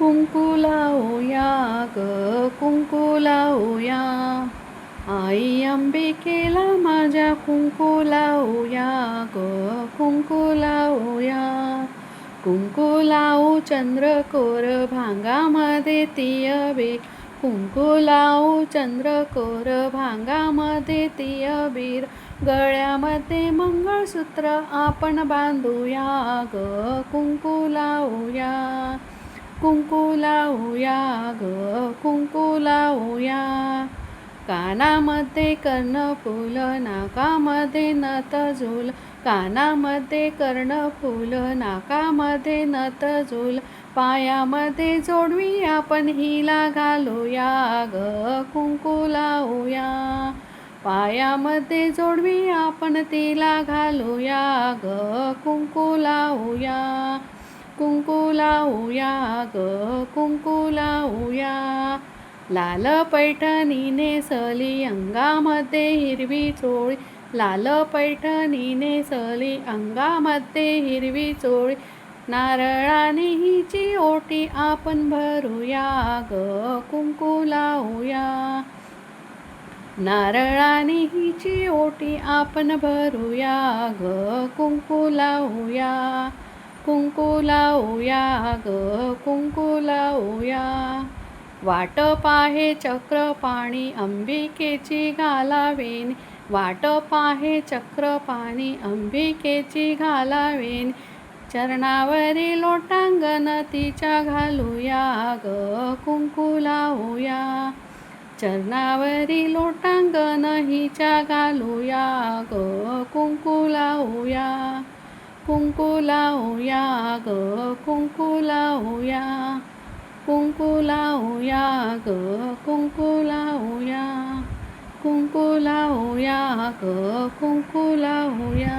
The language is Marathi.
कुंकू लावूया ग कुंकू लावूया, आई अंबिकेला माझ्या कुंकू लावूया ग कुंकू लावूया. कुंकू लावू चंद्रकोर भांगामध्ये तीयबीर, कुंकू लावू चंद्रकोर भांगामध्ये तीयबीर. गळ्यामध्ये मंगळसूत्र आपण बांधूया ग कुंकू लावूया. कुंकू लावूया ग कुंकू लावूया. कानामध्ये कर्णफूल, नाकामध्ये नतझूल, कानामध्ये कर्णफूल, नाकामध्ये नतझूल. पायामध्ये जोडवी आपण हिला घालूया ग कुंकू लावूया. पायामध्ये जोडवी आपण तिला घालूया ग कुंकू लावूया. कुंकू लावूया ग कुंकू लावूया. लाल पैठणी नेसली अंगामध्ये हिरवी चोळी, लाल पैठणी नेसली अंगामध्ये हिरवी चोळी. नारळाने हिची ओटी आपण भरूया ग कुंकू लावूया. नारळाने हिची ओटी आपण भरूया ग कुंकू लावूया. कुंकू लावूया ग कुंकू लावूया. वाट पाहे चक्रपाणी अंबिकेची घालावेनी, वाट पाहे चक्रपाणी अंबिकेची घालावेनी. चरणावरी लोटांगण तिच्या घालूया ग कुंकू लावूया. चरणावरी लोटांगण हिच्या घालूया ग कुंकू लावूया. कुंकू लावूया ग कुंकू लावूया. कुंकू लावूया ग कुंकू लावूया. कुंकू लावूया ग कुंकू लावूया.